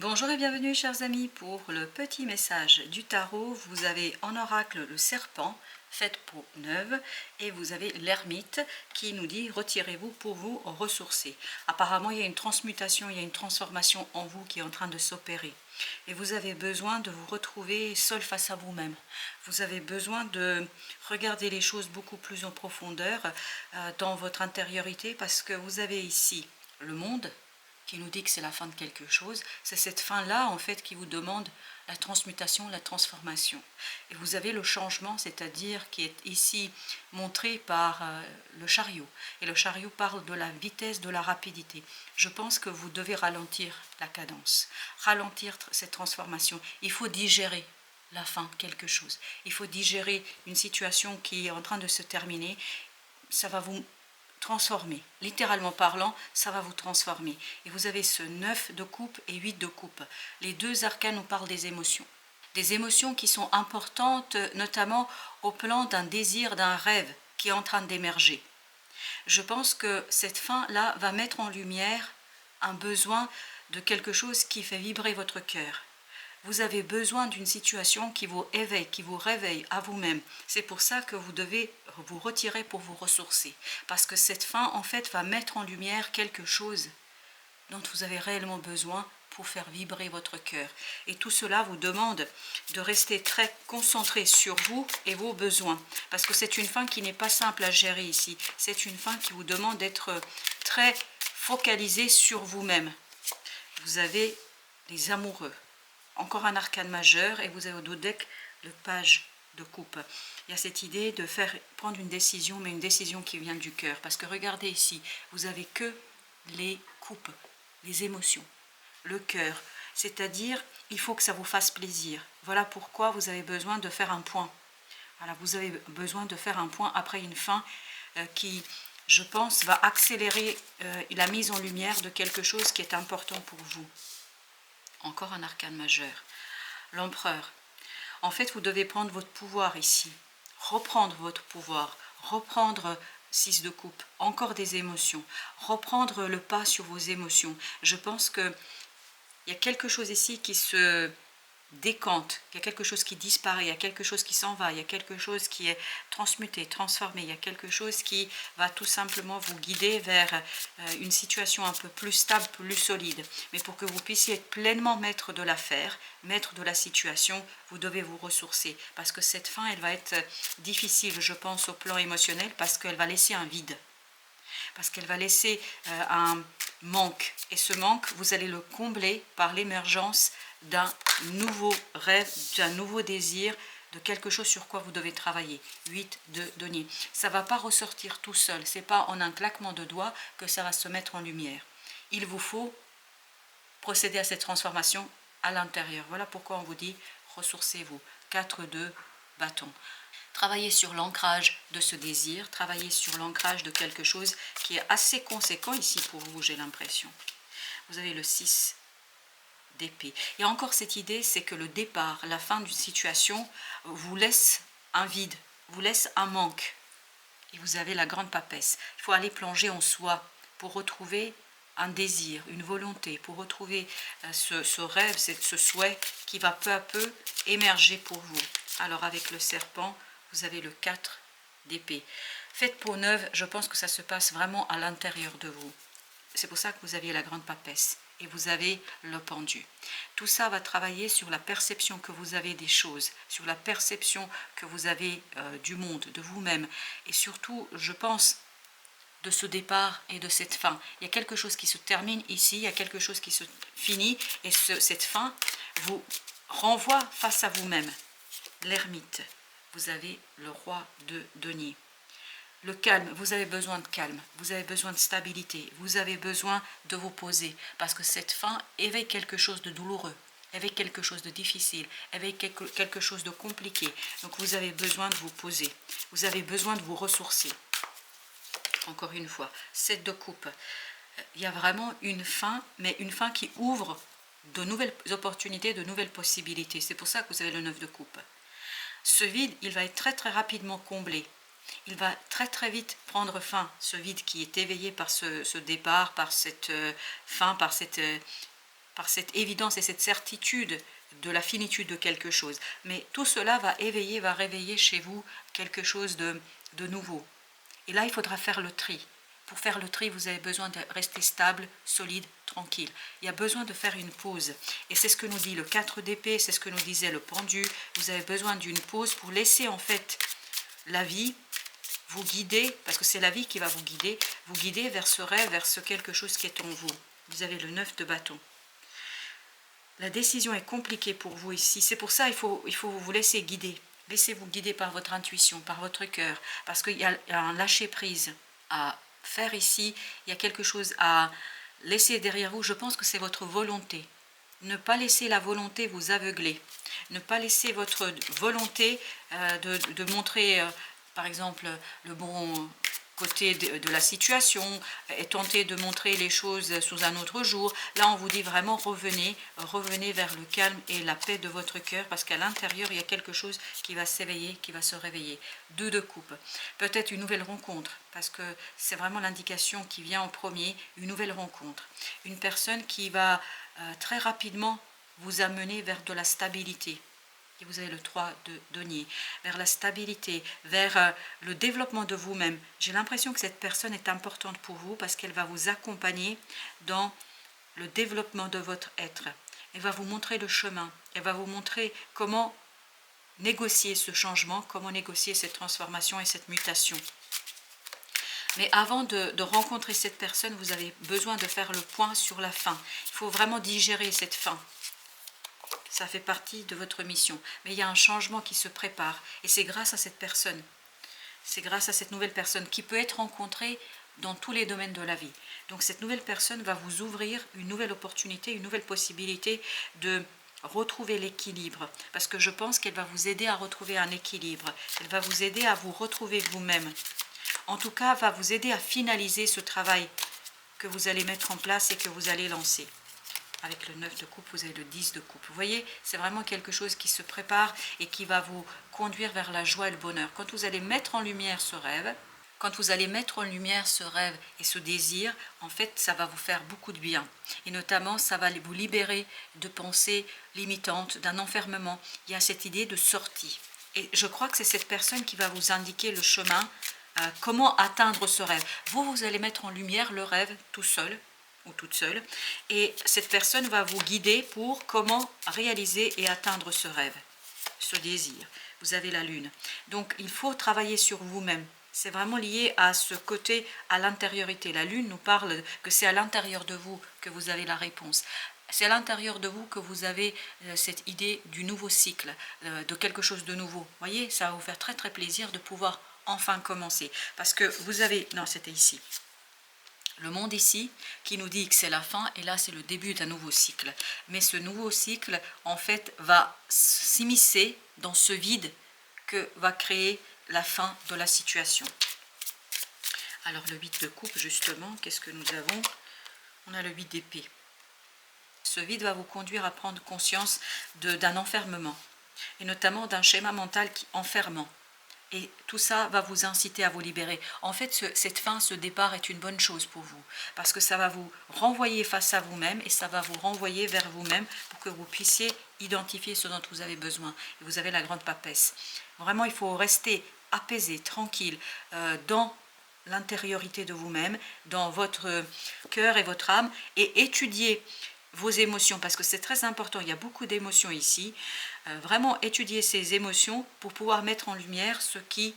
Bonjour et bienvenue chers amis pour le petit message du tarot. Vous avez en oracle le serpent, faites peau neuve, et vous avez l'ermite qui nous dit retirez-vous pour vous ressourcer. Apparemment il y a une transmutation, il y a une transformation en vous qui est en train de s'opérer. Et vous avez besoin de vous retrouver seul face à vous-même. Vous avez besoin de regarder les choses beaucoup plus en profondeur dans votre intériorité parce que vous avez ici le monde qui nous dit que c'est la fin de quelque chose, c'est cette fin-là en fait qui vous demande la transmutation, la transformation. Et vous avez le changement, c'est-à-dire qui est ici montré par le chariot. Et le chariot parle de la vitesse, de la rapidité. Je pense que vous devez ralentir la cadence, ralentir cette transformation. Il faut digérer la fin de quelque chose. Il faut digérer une situation qui est en train de se terminer. Ça va vous transformer. Littéralement parlant, ça va vous transformer. Et vous avez ce 9 de coupe et 8 de coupe. Les deux arcanes nous parlent des émotions. Des émotions qui sont importantes, notamment au plan d'un désir, d'un rêve qui est en train d'émerger. Je pense que cette fin-là va mettre en lumière un besoin de quelque chose qui fait vibrer votre cœur. Vous avez besoin d'une situation qui vous éveille, qui vous réveille à vous-même. C'est pour ça que vous devez vous retirer pour vous ressourcer. Parce que cette fin, en fait, va mettre en lumière quelque chose dont vous avez réellement besoin pour faire vibrer votre cœur. Et tout cela vous demande de rester très concentré sur vous et vos besoins. Parce que c'est une fin qui n'est pas simple à gérer ici. C'est une fin qui vous demande d'être très focalisé sur vous-même. Vous avez les amoureux. Encore un arcane majeur et vous avez au dos deck le page de coupe. Il y a cette idée de prendre une décision, mais une décision qui vient du cœur. Parce que regardez ici, vous avez que les coupes, les émotions, le cœur. C'est-à-dire, il faut que ça vous fasse plaisir. Voilà pourquoi vous avez besoin de faire un point. Voilà, vous avez besoin de faire un point après une fin qui, je pense, va accélérer la mise en lumière de quelque chose qui est important pour vous. Encore un arcane majeur. L'empereur. En fait, vous devez prendre votre pouvoir ici. Reprendre votre pouvoir. Reprendre 6 de coupe. Encore des émotions. Reprendre le pas sur vos émotions. Je pense qu'il y a quelque chose ici qui se décante, il y a quelque chose qui disparaît, il y a quelque chose qui s'en va, il y a quelque chose qui est transmuté, transformé, il y a quelque chose qui va tout simplement vous guider vers une situation un peu plus stable, plus solide. Mais pour que vous puissiez être pleinement maître de l'affaire, maître de la situation, vous devez vous ressourcer. Parce que cette fin, elle va être difficile, je pense, au plan émotionnel, parce qu'elle va laisser un vide. Parce qu'elle va laisser un manque. Et ce manque, vous allez le combler par l'émergence d'un nouveau rêve, d'un nouveau désir, de quelque chose sur quoi vous devez travailler. 8 de denier. Ça ne va pas ressortir tout seul. Ce n'est pas en un claquement de doigts que ça va se mettre en lumière. Il vous faut procéder à cette transformation à l'intérieur. Voilà pourquoi on vous dit ressourcez-vous. 4 de bâton. Travaillez sur l'ancrage de ce désir, travaillez sur l'ancrage de quelque chose qui est assez conséquent ici pour vous, j'ai l'impression. Vous avez le 6 d'épée. Il y a encore cette idée, c'est que le départ, la fin d'une situation vous laisse un vide, vous laisse un manque. Et vous avez la grande papesse. Il faut aller plonger en soi pour retrouver un désir, une volonté, pour retrouver ce rêve, ce souhait qui va peu à peu émerger pour vous. Alors avec le serpent, vous avez le 4 d'épée. Faites peau neuve, je pense que ça se passe vraiment à l'intérieur de vous. C'est pour ça que vous aviez la grande papesse et vous avez le pendu. Tout ça va travailler sur la perception que vous avez des choses, sur la perception que vous avez du monde, de vous-même. Et surtout, je pense, de ce départ et de cette fin. Il y a quelque chose qui se termine ici, il y a quelque chose qui se finit et cette fin vous renvoie face à vous-même. L'ermite. Vous avez le roi de denier. Le calme, vous avez besoin de calme, vous avez besoin de stabilité, vous avez besoin de vous poser, parce que cette fin éveille quelque chose de douloureux, éveille quelque chose de difficile, éveille quelque chose de compliqué. Donc vous avez besoin de vous poser, vous avez besoin de vous ressourcer. Encore une fois, 7 de coupe. Il y a vraiment une fin, mais une fin qui ouvre de nouvelles opportunités, de nouvelles possibilités. C'est pour ça que vous avez le 9 de coupe. Ce vide, il va être très très rapidement comblé. Il va très très vite prendre fin, ce vide qui est éveillé par ce départ, par cette fin, par cette par cette évidence et cette certitude de la finitude de quelque chose. Mais tout cela va éveiller, va réveiller chez vous quelque chose de nouveau. Et là, il faudra faire le tri. Pour faire le tri, vous avez besoin de rester stable, solide, tranquille. Il y a besoin de faire une pause. Et c'est ce que nous dit le 4 d'épée, c'est ce que nous disait le pendu. Vous avez besoin d'une pause pour laisser en fait la vie vous guider, parce que c'est la vie qui va vous guider vers ce rêve, vers ce quelque chose qui est en vous. Vous avez le 9 de bâton. La décision est compliquée pour vous ici. C'est pour ça qu'il faut vous laisser guider. Laissez-vous guider par votre intuition, par votre cœur, parce qu'il y a un lâcher-prise à faire ici. Il y a quelque chose à laisser derrière vous. Je pense que c'est votre volonté. Ne pas laisser la volonté vous aveugler. Ne pas laisser votre volonté de montrer, par exemple, le bon côté de la situation, et tenter de montrer les choses sous un autre jour. Là, on vous dit vraiment revenez vers le calme et la paix de votre cœur, parce qu'à l'intérieur, il y a quelque chose qui va s'éveiller, qui va se réveiller. 2 de coupe. Peut-être une nouvelle rencontre, parce que c'est vraiment l'indication qui vient en premier, une nouvelle rencontre. Une personne qui va très rapidement vous amener vers de la stabilité. Et vous avez le 3 de denier, vers la stabilité, vers le développement de vous-même. J'ai l'impression que cette personne est importante pour vous parce qu'elle va vous accompagner dans le développement de votre être. Elle va vous montrer le chemin, elle va vous montrer comment négocier ce changement, comment négocier cette transformation et cette mutation. Mais avant de rencontrer cette personne, vous avez besoin de faire le point sur la fin. Il faut vraiment digérer cette fin. Ça fait partie de votre mission. Mais il y a un changement qui se prépare. Et c'est grâce à cette personne. C'est grâce à cette nouvelle personne qui peut être rencontrée dans tous les domaines de la vie. Donc cette nouvelle personne va vous ouvrir une nouvelle opportunité, une nouvelle possibilité de retrouver l'équilibre. Parce que je pense qu'elle va vous aider à retrouver un équilibre. Elle va vous aider à vous retrouver vous-même. En tout cas, va vous aider à finaliser ce travail que vous allez mettre en place et que vous allez lancer. Avec le 9 de coupe, vous avez le 10 de coupe. Vous voyez, c'est vraiment quelque chose qui se prépare et qui va vous conduire vers la joie et le bonheur. Quand vous allez mettre en lumière ce rêve, et ce désir, en fait, ça va vous faire beaucoup de bien. Et notamment, ça va vous libérer de pensées limitantes, d'un enfermement. Il y a cette idée de sortie. Et je crois que c'est cette personne qui va vous indiquer le chemin, comment atteindre ce rêve. Vous allez mettre en lumière le rêve tout seul, ou toute seule, et cette personne va vous guider pour comment réaliser et atteindre ce rêve, ce désir. Vous avez la lune. Donc il faut travailler sur vous-même. C'est vraiment lié à ce côté, à l'intériorité. La lune nous parle que c'est à l'intérieur de vous que vous avez la réponse. C'est à l'intérieur de vous que vous avez cette idée du nouveau cycle, de quelque chose de nouveau. Vous voyez, ça va vous faire très très plaisir de pouvoir enfin commencer. Parce que vous avez... Non, c'était ici. Le monde ici qui nous dit que c'est la fin, et là c'est le début d'un nouveau cycle. Mais ce nouveau cycle en fait va s'immiscer dans ce vide que va créer la fin de la situation. Alors le 8 de coupe justement, qu'est-ce que nous avons? On a le 8 d'épée. Ce vide va vous conduire à prendre conscience d'un enfermement, et notamment d'un schéma mental enfermant. Et tout ça va vous inciter à vous libérer. En fait, cette fin, ce départ est une bonne chose pour vous. Parce que ça va vous renvoyer face à vous-même et ça va vous renvoyer vers vous-même pour que vous puissiez identifier ce dont vous avez besoin. Et vous avez la grande papesse. Vraiment, il faut rester apaisé, tranquille, dans l'intériorité de vous-même, dans votre cœur et votre âme, et étudier vos émotions, parce que c'est très important, il y a beaucoup d'émotions ici. Vraiment étudier ces émotions pour pouvoir mettre en lumière ce qui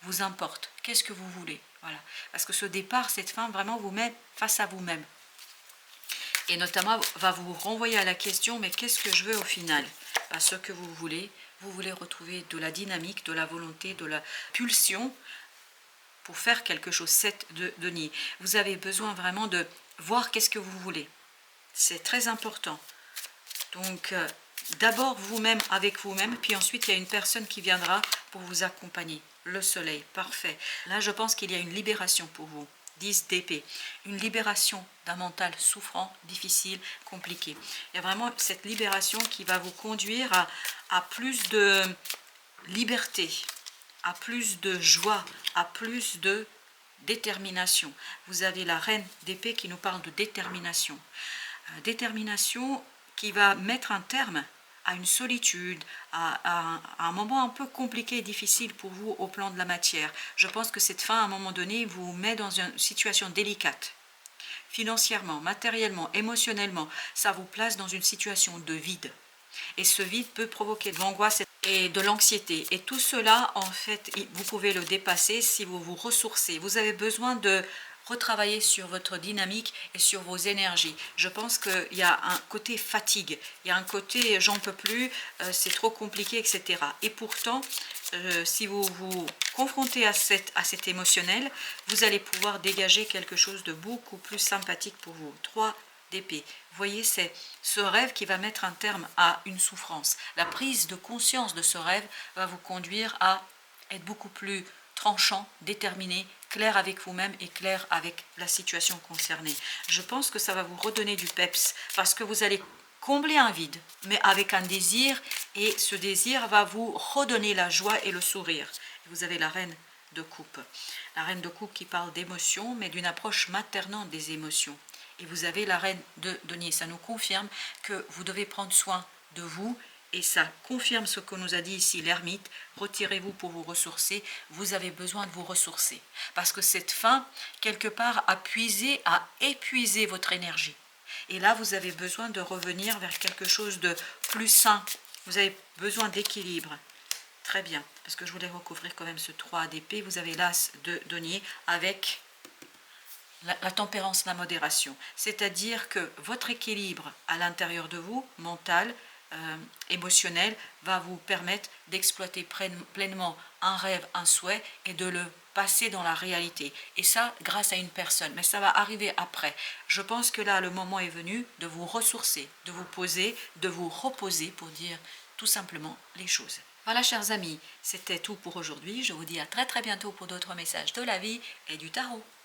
vous importe. Qu'est-ce que vous voulez? Voilà. Parce que ce départ, cette fin, vraiment vous met face à vous-même. Et notamment, va vous renvoyer à la question, mais qu'est-ce que je veux au final? Ce que vous voulez retrouver de la dynamique, de la volonté, de la pulsion pour faire quelque chose. 7 de denier. Vous avez besoin vraiment de voir qu'est-ce que vous voulez. C'est très important. Donc, d'abord vous-même avec vous-même, puis ensuite il y a une personne qui viendra pour vous accompagner. Le soleil, parfait. Là, je pense qu'il y a une libération pour vous. 10 d'épée. Une libération d'un mental souffrant, difficile, compliqué. Il y a vraiment cette libération qui va vous conduire à plus de liberté, à plus de joie, à plus de détermination. Vous avez la reine d'épée qui nous parle de détermination. détermination qui va mettre un terme à une solitude, à un moment un peu compliqué et difficile pour vous au plan de la matière. Je pense que cette fin, à un moment donné, vous met dans une situation délicate. Financièrement, matériellement, émotionnellement, ça vous place dans une situation de vide. Et ce vide peut provoquer de l'angoisse et de l'anxiété. Et tout cela, en fait, vous pouvez le dépasser si vous vous ressourcez. Vous avez besoin de retravailler sur votre dynamique et sur vos énergies. Je pense qu'il y a un côté fatigue, il y a un côté j'en peux plus, c'est trop compliqué, etc. Et pourtant, si vous vous confrontez à cet émotionnel, vous allez pouvoir dégager quelque chose de beaucoup plus sympathique pour vous. 3 d'épée. Vous voyez, c'est ce rêve qui va mettre un terme à une souffrance. La prise de conscience de ce rêve va vous conduire à être beaucoup plus tranchant, déterminé, clair avec vous-même et clair avec la situation concernée. Je pense que ça va vous redonner du peps parce que vous allez combler un vide, mais avec un désir, et ce désir va vous redonner la joie et le sourire. Vous avez la reine de coupe. La reine de coupe qui parle d'émotions, mais d'une approche maternante des émotions. Et vous avez la reine de denier. Ça nous confirme que vous devez prendre soin de vous. Et ça confirme ce que nous a dit ici l'ermite. Retirez-vous pour vous ressourcer. Vous avez besoin de vous ressourcer. Parce que cette fin, quelque part, a épuisé votre énergie. Et là, vous avez besoin de revenir vers quelque chose de plus sain. Vous avez besoin d'équilibre. Très bien. Parce que je voulais recouvrir quand même ce 3 d'épée. Vous avez l'as de denier avec la tempérance, la modération. C'est-à-dire que votre équilibre à l'intérieur de vous, mental, émotionnel, va vous permettre d'exploiter pleinement un rêve, un souhait et de le passer dans la réalité. Et ça, grâce à une personne. Mais ça va arriver après. Je pense que là, le moment est venu de vous ressourcer, de vous poser, de vous reposer pour dire tout simplement les choses. Voilà, chers amis, c'était tout pour aujourd'hui. Je vous dis à très bientôt pour d'autres messages de la vie et du tarot.